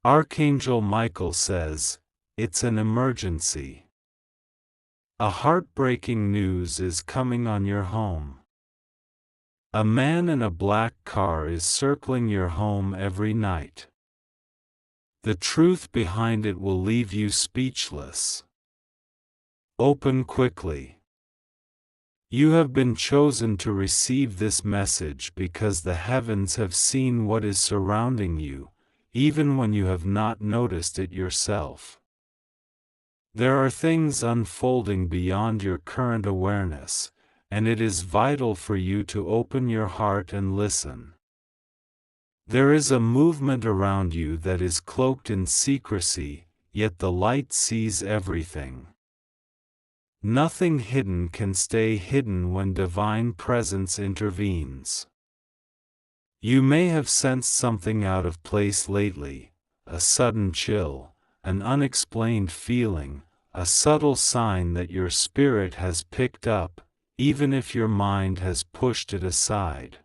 Archangel Michael says, "It's an emergency. A heartbreaking news is coming on your home. A man in a black car is circling your home every night. The truth behind it will leave you speechless. Open quickly. You have been chosen to receive this message because the heavens have seen what is surrounding you, even when you have not noticed it yourself. There are things unfolding beyond your current awareness, and it is vital for you to open your heart and listen. There is a movement around you that is cloaked in secrecy, yet the light sees everything. Nothing hidden can stay hidden when divine presence intervenes. You may have sensed something out of place lately, a sudden chill, an unexplained feeling, a subtle sign that your spirit has picked up, even if your mind has pushed it aside.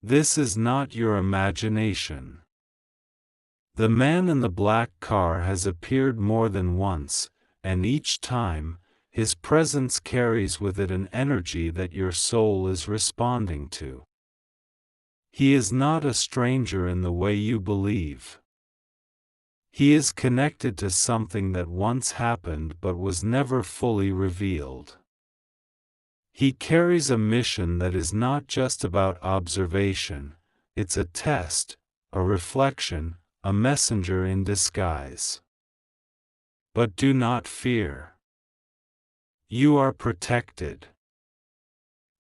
This is not your imagination. The man in the black car has appeared more than once, and each time, his presence carries with it an energy that your soul is responding to. He is not a stranger in the way you believe. He is connected to something that once happened but was never fully revealed. He carries a mission that is not just about observation, it's a test, a reflection, a messenger in disguise. But do not fear. You are protected.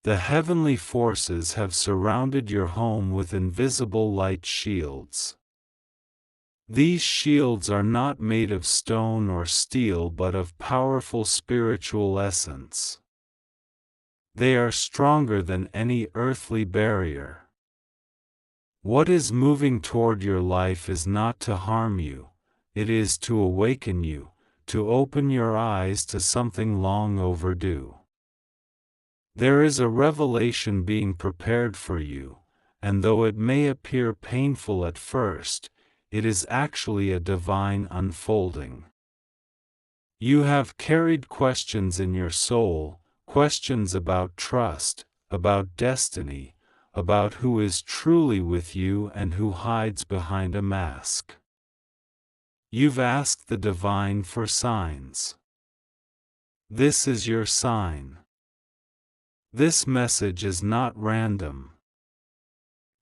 The heavenly forces have surrounded your home with invisible light shields. These shields are not made of stone or steel but of powerful spiritual essence. They are stronger than any earthly barrier. What is moving toward your life is not to harm you, it is to awaken you, to open your eyes to something long overdue. There is a revelation being prepared for you, and though it may appear painful at first, it is actually a divine unfolding. You have carried questions in your soul, questions about trust, about destiny, about who is truly with you and who hides behind a mask. You've asked the divine for signs. This is your sign. This message is not random.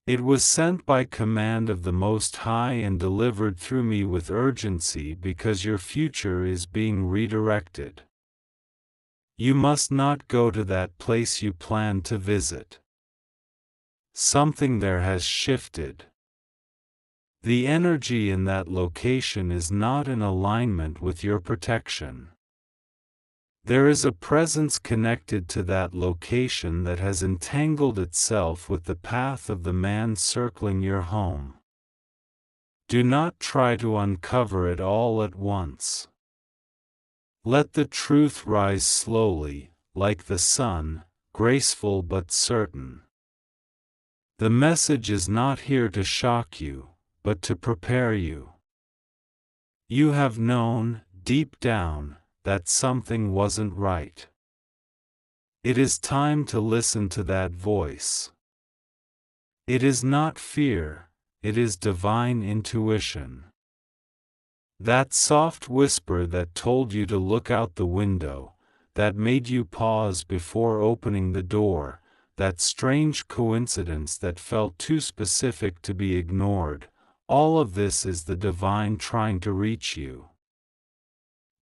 It was sent by command of the Most High and delivered through me with urgency because your future is being redirected. You must not go to that place you plan to visit. Something there has shifted. The energy in that location is not in alignment with your protection. There is a presence connected to that location that has entangled itself with the path of the man circling your home. Do not try to uncover it all at once. Let the truth rise slowly, like the sun, graceful but certain. The message is not here to shock you, but to prepare you. You have known, deep down, that something wasn't right. It is time to listen to that voice. It is not fear, it is divine intuition. That soft whisper that told you to look out the window, that made you pause before opening the door, that strange coincidence that felt too specific to be ignored, all of this is the divine trying to reach you.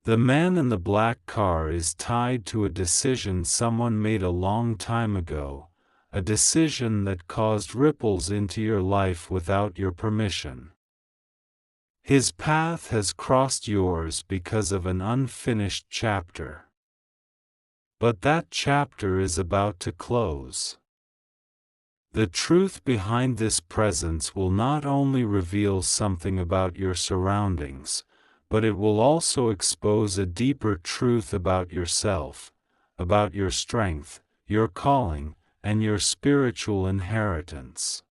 The man in the black car is tied to a decision someone made a long time ago, a decision that caused ripples into your life without your permission. His path has crossed yours because of an unfinished chapter. But that chapter is about to close. The truth behind this presence will not only reveal something about your surroundings, but it will also expose a deeper truth about yourself, about your strength, your calling, and your spiritual inheritance.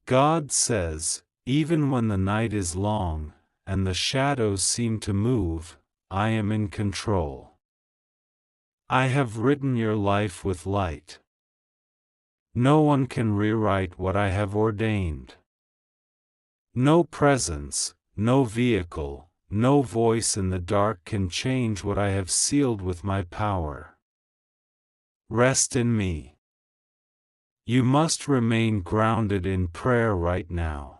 God says, Even when the night is long, and the shadows seem to move, I am in control. I have written your life with light. No one can rewrite what I have ordained. No presence, no vehicle, no voice in the dark can change what I have sealed with my power. Rest in me. You must remain grounded in prayer right now.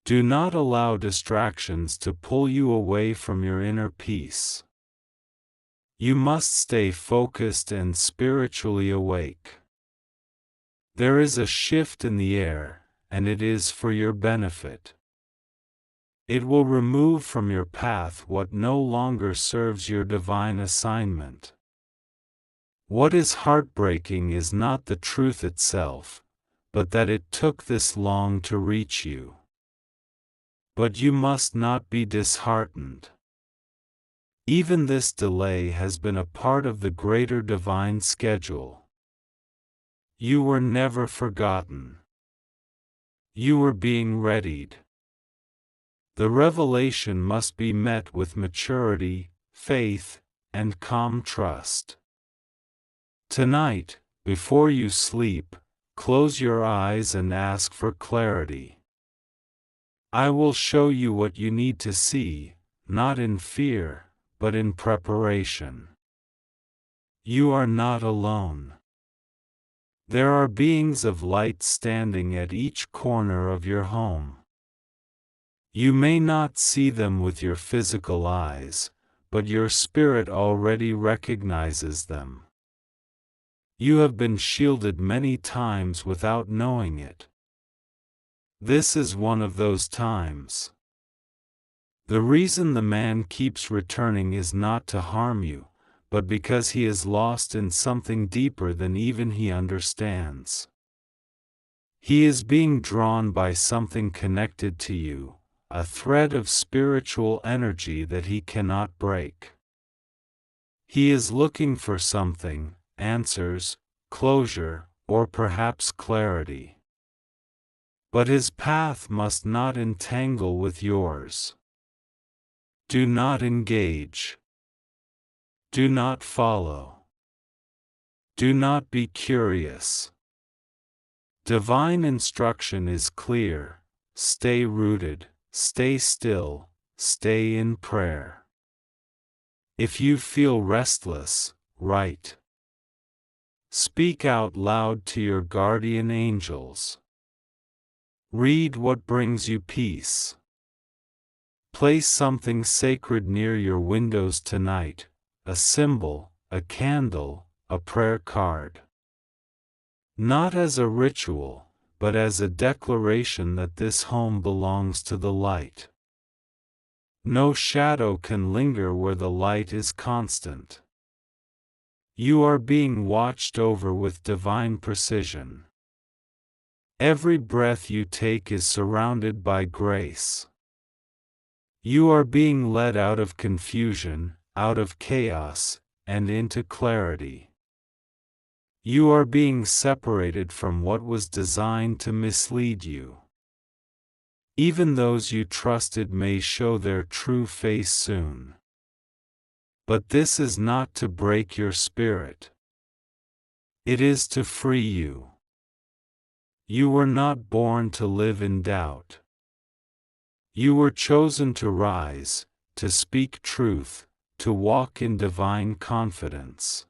Do not allow distractions to pull you away from your inner peace. You must stay focused and spiritually awake. There is a shift in the air, and it is for your benefit. It will remove from your path what no longer serves your divine assignment. What is heartbreaking is not the truth itself, but that it took this long to reach you. But you must not be disheartened. Even this delay has been a part of the greater divine schedule. You were never forgotten. You were being readied. The revelation must be met with maturity, faith, and calm trust. Tonight, before you sleep, close your eyes and ask for clarity. I will show you what you need to see, not in fear, but in preparation. You are not alone. There are beings of light standing at each corner of your home. You may not see them with your physical eyes, but your spirit already recognizes them. You have been shielded many times without knowing it. This is one of those times. The reason the man keeps returning is not to harm you, but because he is lost in something deeper than even he understands. He is being drawn by something connected to you, a thread of spiritual energy that he cannot break. He is looking for something, answers, closure, or perhaps clarity. But his path must not entangle with yours. Do not engage. Do not follow. Do not be curious. Divine instruction is clear: stay rooted, stay still, stay in prayer. If you feel restless, write. Speak out loud to your guardian angels. Read what brings you peace. Place something sacred near your windows tonight, a symbol, a candle, a prayer card. Not as a ritual, but as a declaration that this home belongs to the light. No shadow can linger where the light is constant. You are being watched over with divine precision. Every breath you take is surrounded by grace. You are being led out of confusion, out of chaos, and into clarity. You are being separated from what was designed to mislead you. Even those you trusted may show their true face soon. But this is not to break your spirit. It is to free you. You were not born to live in doubt. You were chosen to rise, to speak truth, to walk in divine confidence.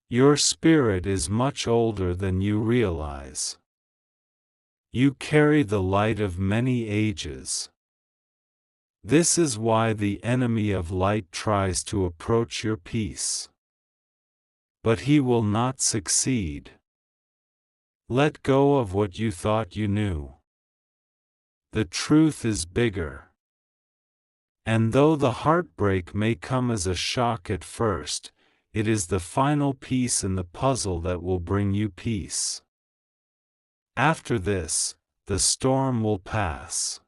Your spirit is much older than you realize. You carry the light of many ages. This is why the enemy of light tries to approach your peace. But he will not succeed. Let go of what you thought you knew. The truth is bigger. And though the heartbreak may come as a shock at first, it is the final piece in the puzzle that will bring you peace. After this, the storm will pass.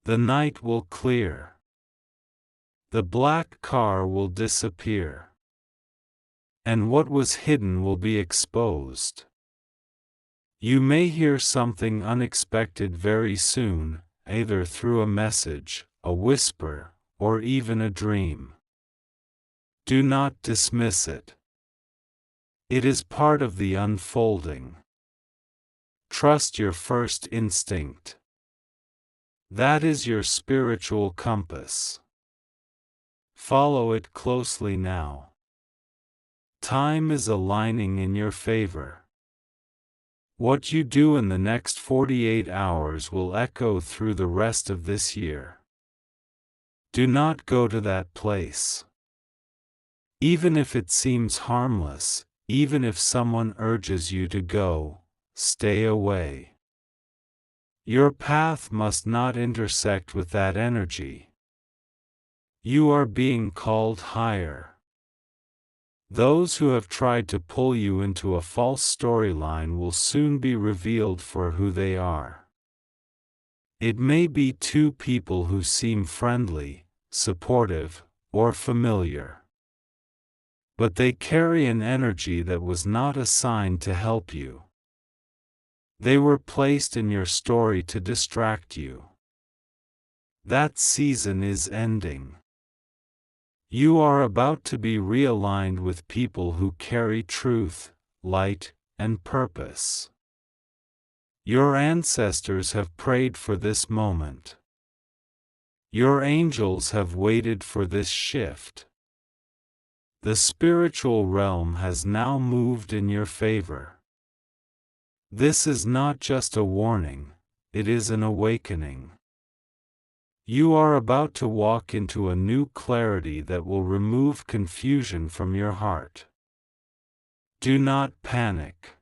The night will clear. The black car will disappear. And what was hidden will be exposed. You may hear something unexpected very soon, either through a message, a whisper, or even a dream. Do not dismiss it. It is part of the unfolding. Trust your first instinct. That is your spiritual compass. Follow it closely now. Time is aligning in your favor. What you do in the next 48 hours will echo through the rest of this year. Do not go to that place. Even if it seems harmless, even if someone urges you to go, stay away. Your path must not intersect with that energy. You are being called higher. Those who have tried to pull you into a false storyline will soon be revealed for who they are. It may be two people who seem friendly, supportive, or familiar. But they carry an energy that was not assigned to help you. They were placed in your story to distract you. That season is ending. You are about to be realigned with people who carry truth, light, and purpose. Your ancestors have prayed for this moment. Your angels have waited for this shift. The spiritual realm has now moved in your favor. This is not just a warning, it is an awakening. You are about to walk into a new clarity that will remove confusion from your heart. Do not panic.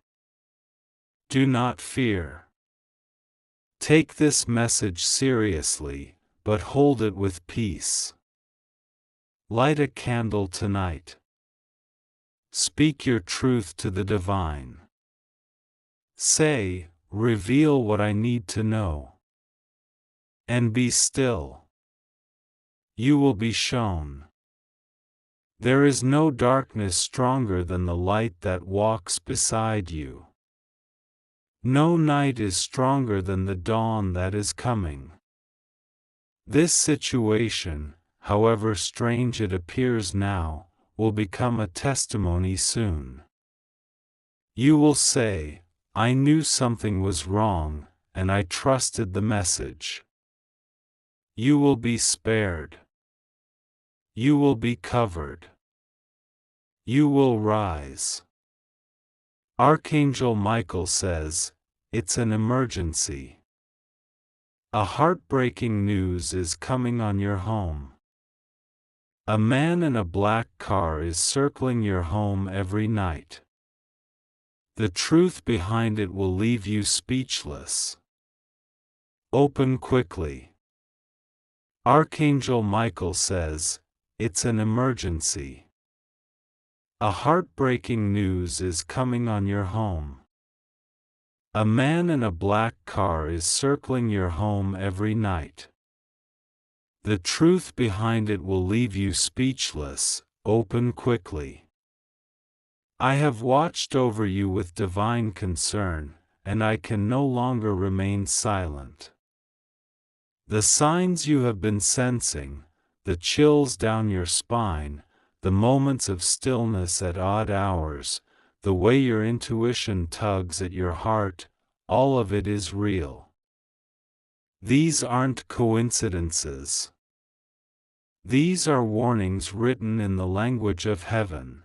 Do not fear. Take this message seriously, but hold it with peace. Light a candle tonight. Speak your truth to the divine. Say, reveal what I need to know. And be still. You will be shown. There is no darkness stronger than the light that walks beside you. No night is stronger than the dawn that is coming. This situation, however strange it appears now, will become a testimony soon. You will say, I knew something was wrong, and I trusted the message. You will be spared. You will be covered. You will rise. Archangel Michael says, it's an emergency. A heartbreaking news is coming on your home. A man in a black car is circling your home every night. The truth behind it will leave you speechless. Open quickly. Archangel Michael says, it's an emergency. A heartbreaking news is coming on your home. A man in a black car is circling your home every night. The truth behind it will leave you speechless. Open quickly. I have watched over you with divine concern, and I can no longer remain silent. The signs you have been sensing, the chills down your spine, the moments of stillness at odd hours, the way your intuition tugs at your heart, all of it is real. These aren't coincidences. These are warnings written in the language of heaven.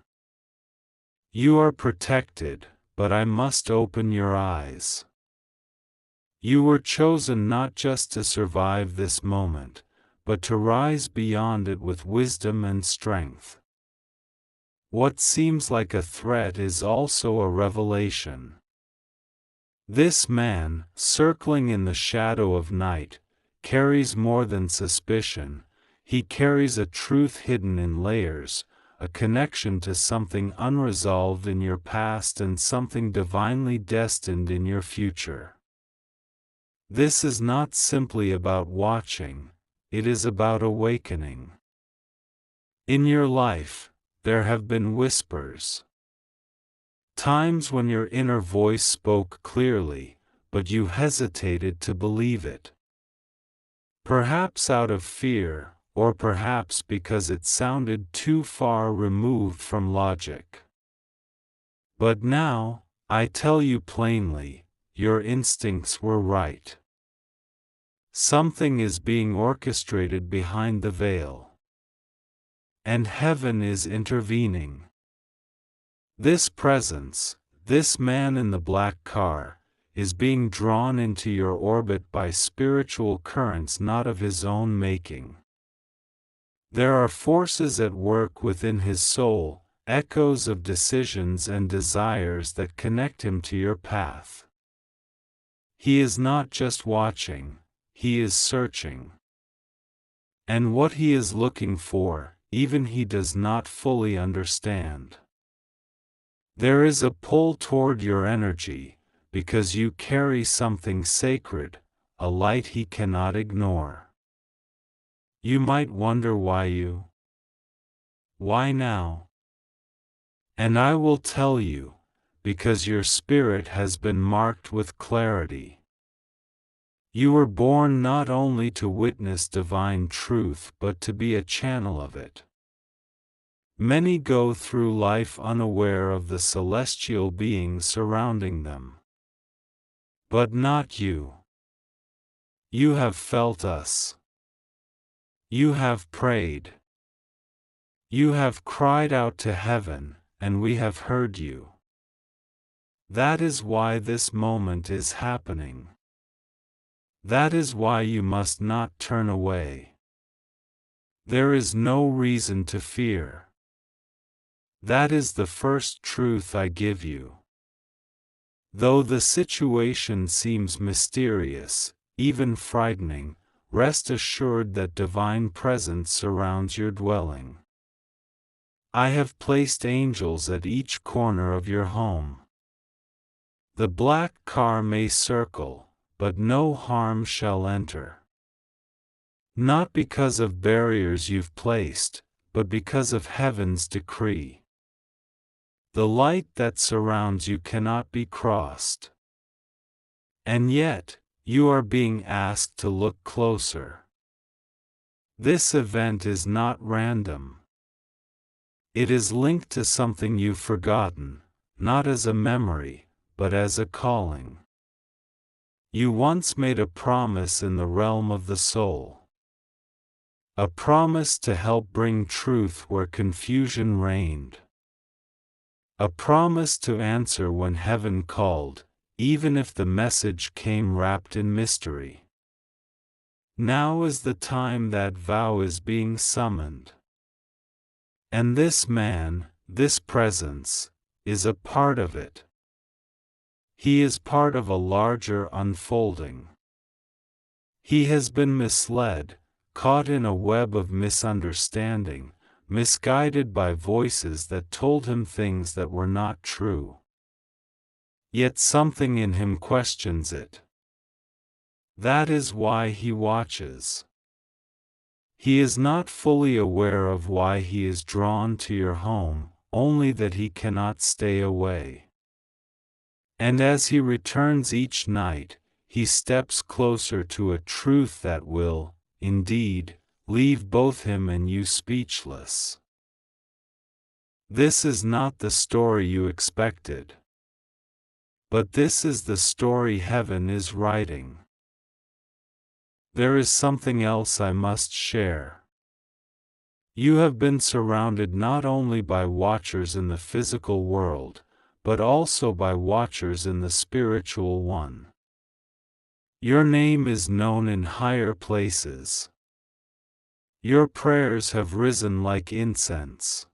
You are protected, but I must open your eyes. You were chosen not just to survive this moment, but to rise beyond it with wisdom and strength. What seems like a threat is also a revelation. This man, circling in the shadow of night, carries more than suspicion. He carries a truth hidden in layers, a connection to something unresolved in your past and something divinely destined in your future. This is not simply about watching, it is about awakening. In your life, there have been whispers. Times when your inner voice spoke clearly, but you hesitated to believe it. Perhaps out of fear, or perhaps because it sounded too far removed from logic. But now, I tell you plainly, your instincts were right. Something is being orchestrated behind the veil. And heaven is intervening. This presence, this man in the black car, is being drawn into your orbit by spiritual currents not of his own making. There are forces at work within his soul, echoes of decisions and desires that connect him to your path. He is not just watching, he is searching. And what he is looking for, even he does not fully understand. There is a pull toward your energy, because you carry something sacred, a light he cannot ignore. You might wonder why now? And I will tell you, because your spirit has been marked with clarity. You were born not only to witness divine truth but to be a channel of it. Many go through life unaware of the celestial beings surrounding them. But not you. You have felt us. You have prayed. You have cried out to heaven, and we have heard you. That is why this moment is happening. That is why you must not turn away. There is no reason to fear. That is the first truth I give you. Though the situation seems mysterious, even frightening, rest assured that divine presence surrounds your dwelling. I have placed angels at each corner of your home. The black car may circle, but no harm shall enter. Not because of barriers you've placed, but because of heaven's decree. The light that surrounds you cannot be crossed. And yet, you are being asked to look closer. This event is not random. It is linked to something you've forgotten, not as a memory, but as a calling. You once made a promise in the realm of the soul. A promise to help bring truth where confusion reigned. A promise to answer when heaven called, even if the message came wrapped in mystery. Now is the time that vow is being summoned. And this man, this presence, is a part of it. He is part of a larger unfolding. He has been misled, caught in a web of misunderstanding, misguided by voices that told him things that were not true. Yet something in him questions it. That is why he watches. He is not fully aware of why he is drawn to your home, only that he cannot stay away. And as he returns each night, he steps closer to a truth that will, indeed, leave both him and you speechless. This is not the story you expected. But this is the story heaven is writing. There is something else I must share. You have been surrounded not only by watchers in the physical world, but also by watchers in the spiritual one. Your name is known in higher places. Your prayers have risen like incense.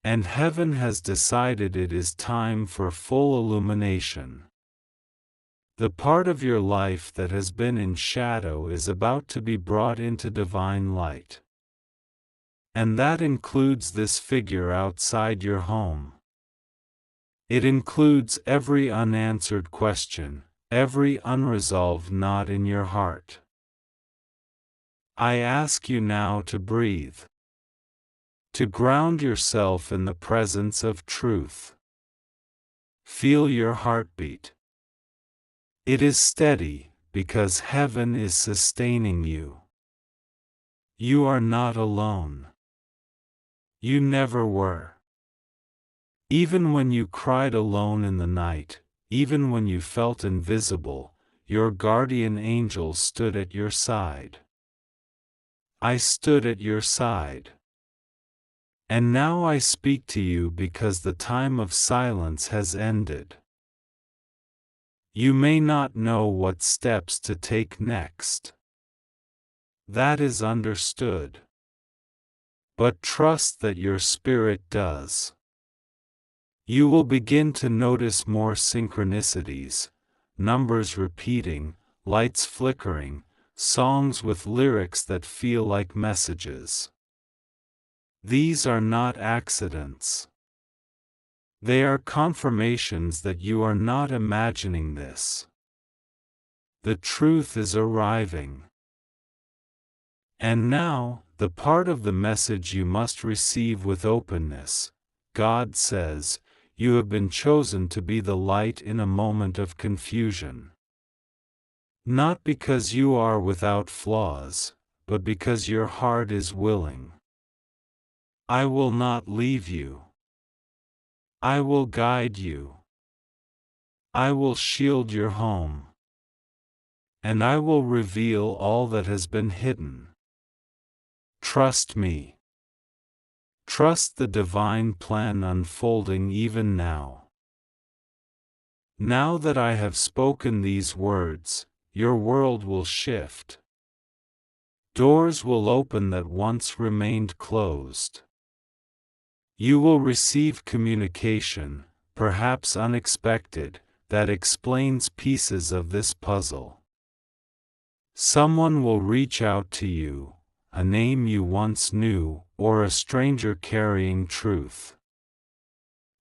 And heaven has decided it is time for full illumination. The part of your life that has been in shadow is about to be brought into divine light. And that includes this figure outside your home. It includes every unanswered question, every unresolved knot in your heart. I ask you now to breathe. To ground yourself in the presence of truth. Feel your heartbeat. It is steady, because heaven is sustaining you. You are not alone. You never were. Even when you cried alone in the night, even when you felt invisible, your guardian angel stood at your side. I stood at your side. And now I speak to you because the time of silence has ended. You may not know what steps to take next. That is understood. But trust that your spirit does. You will begin to notice more synchronicities, numbers repeating, lights flickering, songs with lyrics that feel like messages. These are not accidents. They are confirmations that you are not imagining this. The truth is arriving. And now, the part of the message you must receive with openness. God says, you have been chosen to be the light in a moment of confusion. Not because you are without flaws, but because your heart is willing. I will not leave you. I will guide you. I will shield your home. And I will reveal all that has been hidden. Trust me. Trust the divine plan unfolding even now. Now that I have spoken these words, your world will shift. Doors will open that once remained closed. You will receive communication, perhaps unexpected, that explains pieces of this puzzle. Someone will reach out to you, a name you once knew, or a stranger carrying truth.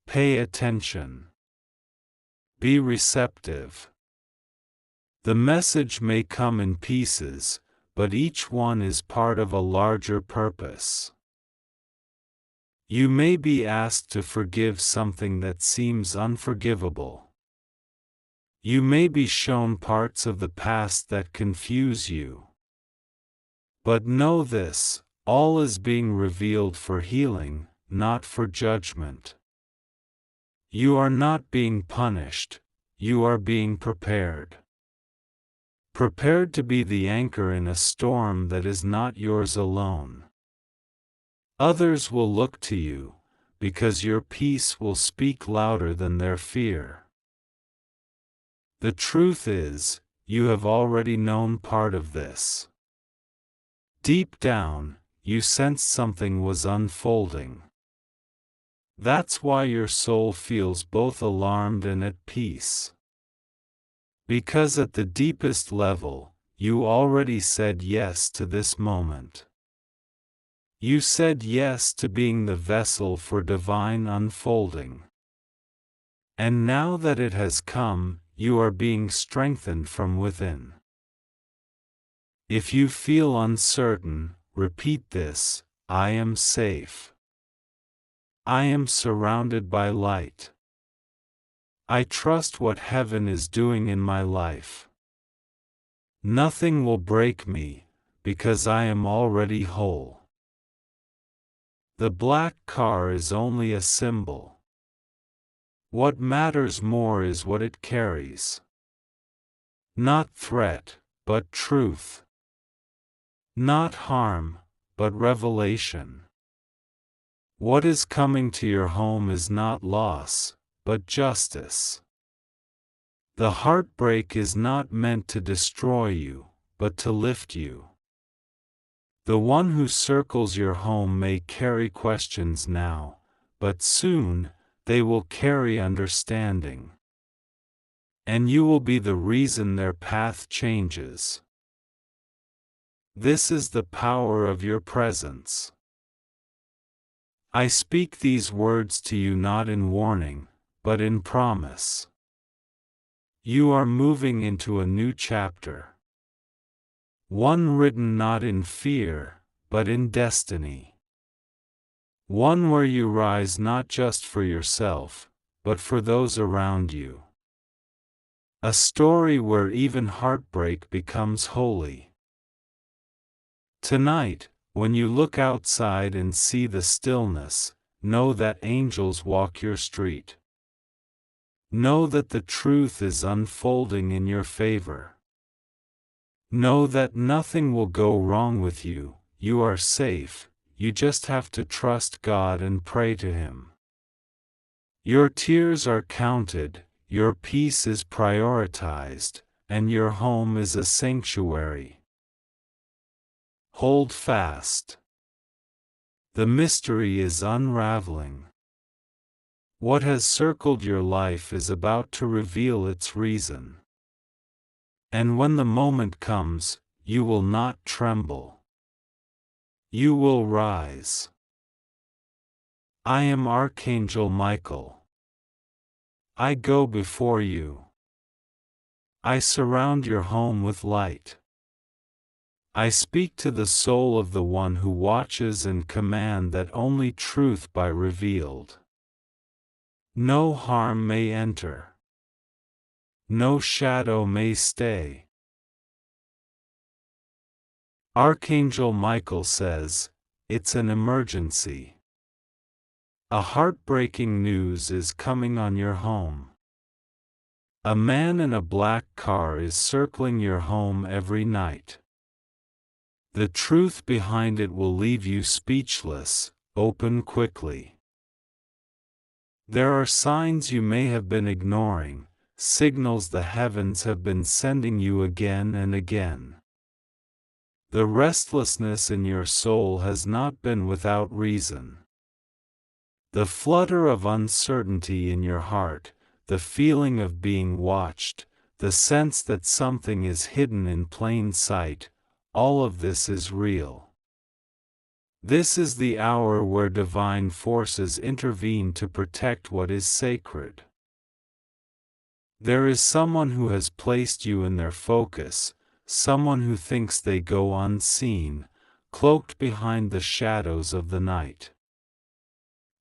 Pay attention. Be receptive. The message may come in pieces, but each one is part of a larger purpose. You may be asked to forgive something that seems unforgivable. You may be shown parts of the past that confuse you. But know this, all is being revealed for healing, not for judgment. You are not being punished, you are being prepared. Prepared to be the anchor in a storm that is not yours alone. Others will look to you, because your peace will speak louder than their fear. The truth is, you have already known part of this. Deep down, you sensed something was unfolding. That's why your soul feels both alarmed and at peace. Because at the deepest level, you already said yes to this moment. You said yes to being the vessel for divine unfolding. And now that it has come, you are being strengthened from within. If you feel uncertain, repeat this: I am safe. I am surrounded by light. I trust what heaven is doing in my life. Nothing will break me, because I am already whole. The black car is only a symbol. What matters more is what it carries. Not threat, but truth. Not harm, but revelation. What is coming to your home is not loss, but justice. The heartbreak is not meant to destroy you, but to lift you. The one who circles your home may carry questions now, but soon, they will carry understanding. And you will be the reason their path changes. This is the power of your presence. I speak these words to you not in warning, but in promise. You are moving into a new chapter. One written not in fear, but in destiny. One where you rise not just for yourself, but for those around you. A story where even heartbreak becomes holy. Tonight, when you look outside and see the stillness, know that angels walk your street. Know that the truth is unfolding in your favor. Know that nothing will go wrong with you, you are safe, you just have to trust God and pray to Him. Your tears are counted, your peace is prioritized, and your home is a sanctuary. Hold fast. The mystery is unraveling. What has circled your life is about to reveal its reason. And when the moment comes, you will not tremble. You will rise. I am Archangel Michael. I go before you. I surround your home with light. I speak to the soul of the one who watches and command that only truth be revealed. No harm may enter. No shadow may stay. Archangel Michael says, it's an emergency. A heartbreaking news is coming on your home. A man in a black car is circling your home every night. The truth behind it will leave you speechless. Open quickly. There are signs you may have been ignoring, signals the heavens have been sending you again and again. The restlessness in your soul has not been without reason. The flutter of uncertainty in your heart, the feeling of being watched, the sense that something is hidden in plain sight, all of this is real. This is the hour where divine forces intervene to protect what is sacred. There is someone who has placed you in their focus, someone who thinks they go unseen, cloaked behind the shadows of the night.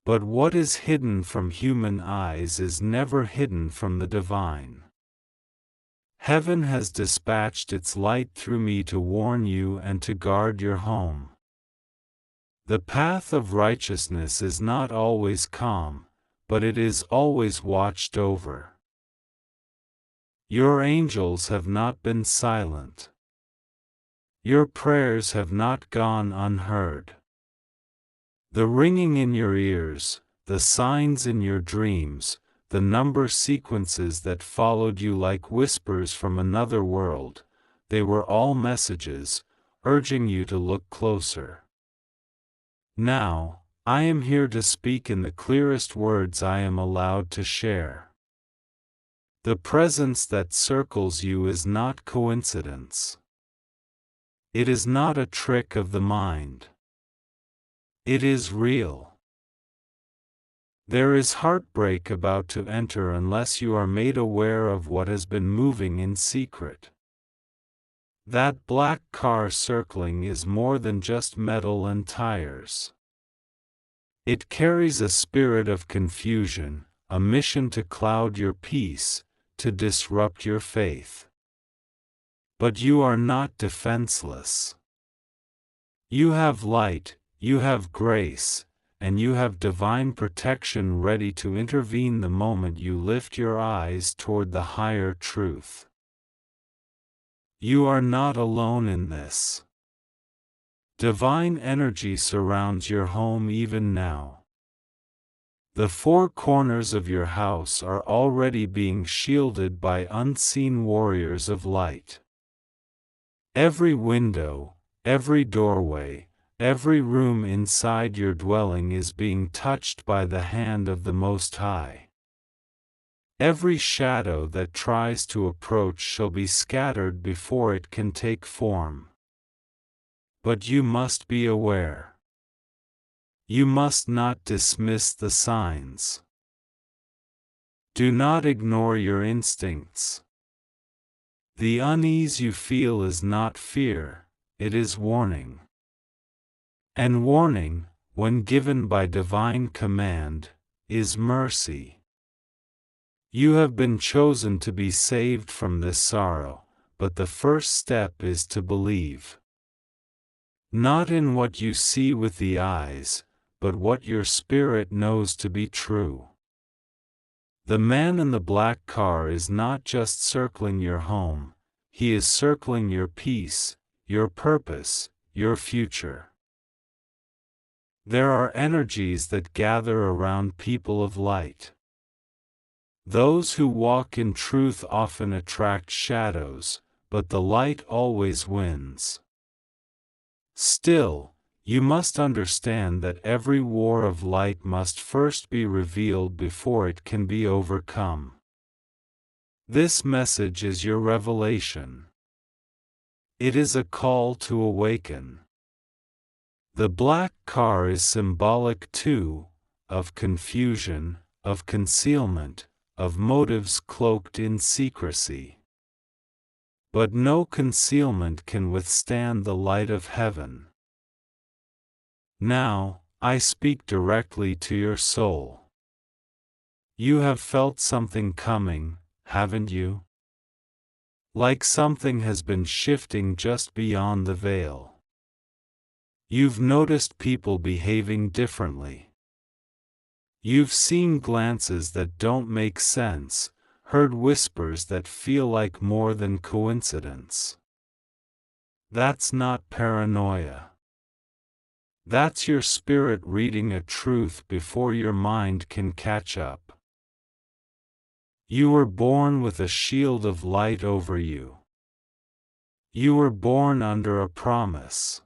But what is hidden from human eyes is never hidden from the divine. Heaven has dispatched its light through me to warn you and to guard your home. The path of righteousness is not always calm, but it is always watched over. Your angels have not been silent. Your prayers have not gone unheard. The ringing in your ears, the signs in your dreams, the number sequences that followed you like whispers from another world, they were all messages, urging you to look closer. Now, I am here to speak in the clearest words I am allowed to share. The presence that circles you is not coincidence. It is not a trick of the mind. It is real. There is heartbreak about to enter unless you are made aware of what has been moving in secret. That black car circling is more than just metal and tires. It carries a spirit of confusion, a mission to cloud your peace, to disrupt your faith. But you are not defenseless. You have light, you have grace, and you have divine protection ready to intervene the moment you lift your eyes toward the higher truth. You are not alone in this. Divine energy surrounds your home even now. The four corners of your house are already being shielded by unseen warriors of light. Every window, every doorway, every room inside your dwelling is being touched by the hand of the Most High. Every shadow that tries to approach shall be scattered before it can take form. But you must be aware. You must not dismiss the signs. Do not ignore your instincts. The unease you feel is not fear, it is warning. And warning, when given by divine command, is mercy. You have been chosen to be saved from this sorrow, but the first step is to believe. Not in what you see with the eyes, but what your spirit knows to be true. The man in the black car is not just circling your home, he is circling your peace, your purpose, your future. There are energies that gather around people of light. Those who walk in truth often attract shadows, but the light always wins. Still, you must understand that every war of light must first be revealed before it can be overcome. This message is your revelation. It is a call to awaken. The black car is symbolic too, of confusion, of concealment, of motives cloaked in secrecy. But no concealment can withstand the light of heaven. Now, I speak directly to your soul. You have felt something coming, haven't you? Like something has been shifting just beyond the veil. You've noticed people behaving differently. You've seen glances that don't make sense, heard whispers that feel like more than coincidence. That's not paranoia. That's your spirit reading a truth before your mind can catch up. You were born with a shield of light over you. You were born under a promise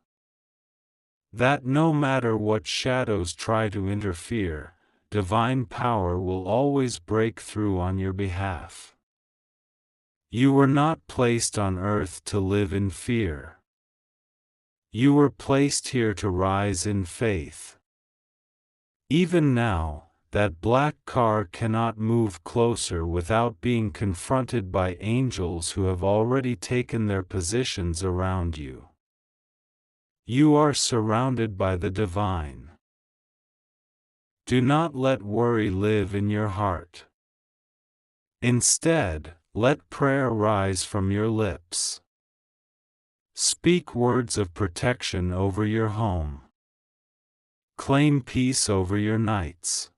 that no matter what shadows try to interfere, divine power will always break through on your behalf. You were not placed on earth to live in fear. You were placed here to rise in faith. Even now, that black car cannot move closer without being confronted by angels who have already taken their positions around you. You are surrounded by the divine. Do not let worry live in your heart. Instead, let prayer rise from your lips. Speak words of protection over your home. Claim peace over your nights.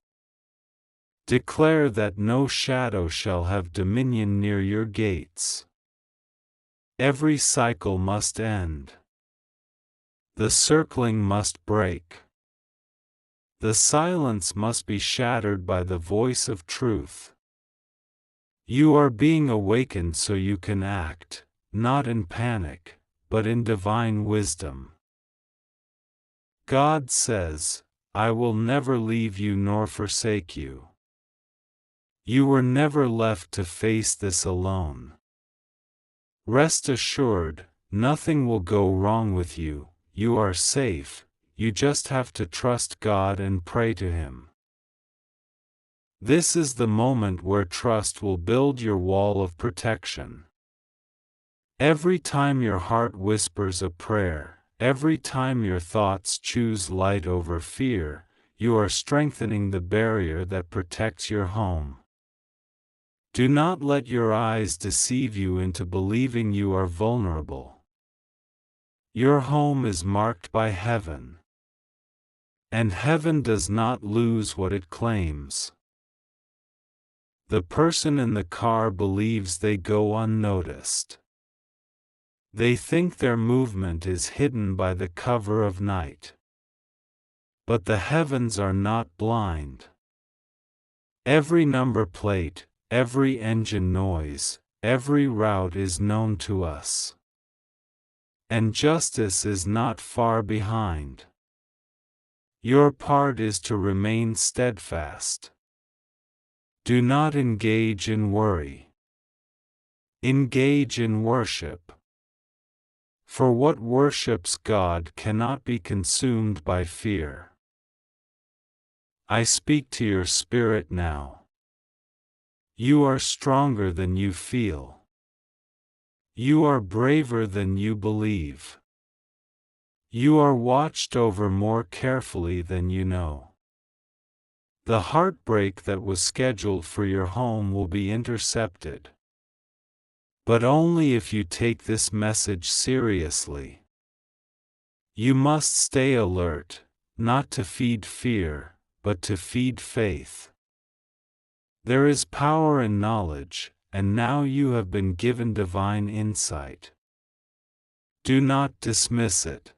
Declare that no shadow shall have dominion near your gates. Every cycle must end. The circling must break. The silence must be shattered by the voice of truth. You are being awakened so you can act, not in panic, but in divine wisdom. God says, I will never leave you nor forsake you. You were never left to face this alone. Rest assured, nothing will go wrong with you, you are safe, you just have to trust God and pray to Him. This is the moment where trust will build your wall of protection. Every time your heart whispers a prayer, every time your thoughts choose light over fear, you are strengthening the barrier that protects your home. Do not let your eyes deceive you into believing you are vulnerable. Your home is marked by heaven. And heaven does not lose what it claims. The person in the car believes they go unnoticed. They think their movement is hidden by the cover of night. But the heavens are not blind. Every number plate, every engine noise, every route is known to us. And justice is not far behind. Your part is to remain steadfast. Do not engage in worry. Engage in worship. For what worships God cannot be consumed by fear. I speak to your spirit now. You are stronger than you feel. You are braver than you believe. You are watched over more carefully than you know. The heartbreak that was scheduled for your home will be intercepted. But only if you take this message seriously. You must stay alert, not to feed fear, but to feed faith. There is power in knowledge, and now you have been given divine insight. Do not dismiss it.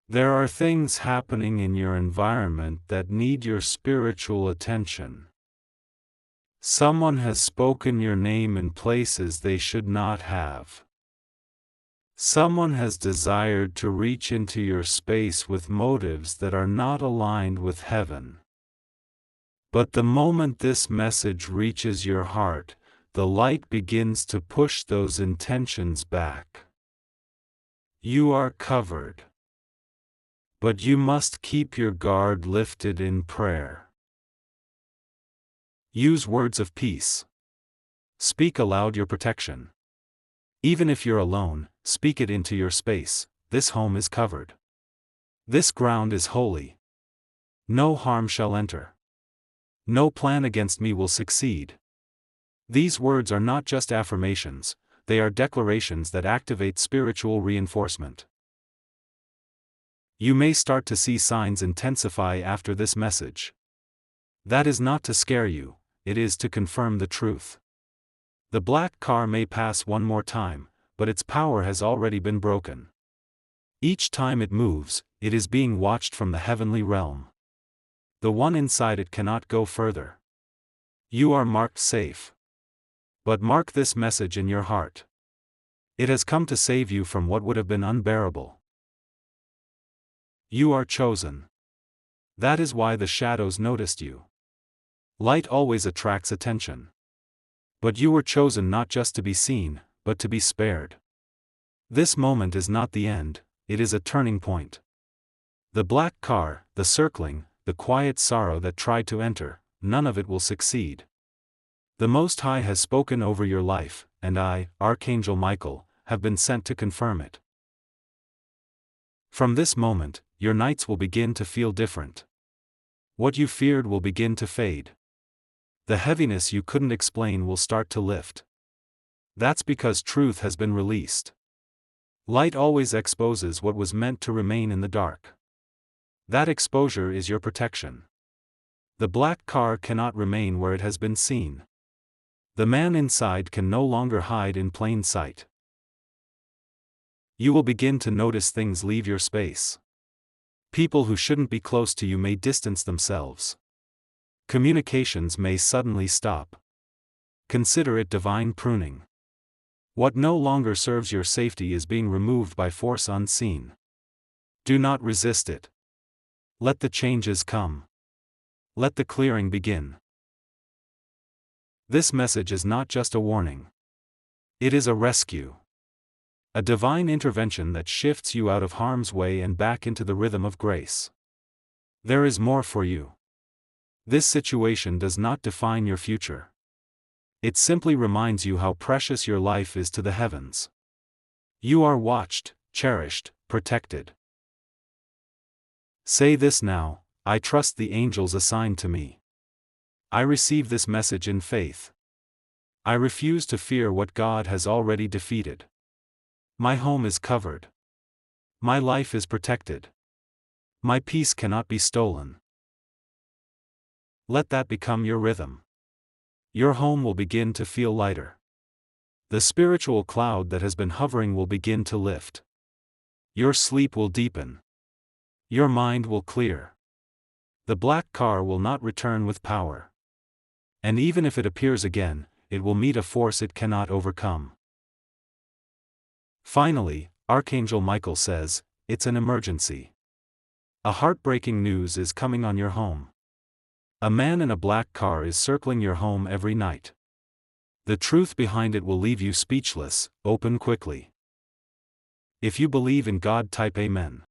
There are things happening in your environment that need your spiritual attention. Someone has spoken your name in places they should not have. Someone has desired to reach into your space with motives that are not aligned with heaven. But the moment this message reaches your heart, the light begins to push those intentions back. You are covered. But you must keep your guard lifted in prayer. Use words of peace. Speak aloud your protection. Even if you're alone, speak it into your space. This home is covered. This ground is holy. No harm shall enter. No plan against me will succeed. These words are not just affirmations, they are declarations that activate spiritual reinforcement. You may start to see signs intensify after this message. That is not to scare you, it is to confirm the truth. The black car may pass one more time, but its power has already been broken. Each time it moves, it is being watched from the heavenly realm. The one inside it cannot go further. You are marked safe. But mark this message in your heart. It has come to save you from what would have been unbearable. You are chosen. That is why the shadows noticed you. Light always attracts attention. But you were chosen not just to be seen, but to be spared. This moment is not the end, it is a turning point. The black car, the circling, the quiet sorrow that tried to enter, none of it will succeed. The Most High has spoken over your life, and I, Archangel Michael, have been sent to confirm it. From this moment, your nights will begin to feel different. What you feared will begin to fade. The heaviness you couldn't explain will start to lift. That's because truth has been released. Light always exposes what was meant to remain in the dark. That exposure is your protection. The black car cannot remain where it has been seen. The man inside can no longer hide in plain sight. You will begin to notice things leave your space. People who shouldn't be close to you may distance themselves. Communications may suddenly stop. Consider it divine pruning. What no longer serves your safety is being removed by force unseen. Do not resist it. Let the changes come. Let the clearing begin. This message is not just a warning. It is a rescue. A divine intervention that shifts you out of harm's way and back into the rhythm of grace. There is more for you. This situation does not define your future. It simply reminds you how precious your life is to the heavens. You are watched, cherished, protected. Say this now: I trust the angels assigned to me. I receive this message in faith. I refuse to fear what God has already defeated. My home is covered. My life is protected. My peace cannot be stolen. Let that become your rhythm. Your home will begin to feel lighter. The spiritual cloud that has been hovering will begin to lift. Your sleep will deepen. Your mind will clear. The black car will not return with power. And even if it appears again, it will meet a force it cannot overcome. Finally, Archangel Michael says, it's an emergency. A heartbreaking news is coming on your home. A man in a black car is circling your home every night. The truth behind it will leave you speechless. Open quickly. If you believe in God, type Amen.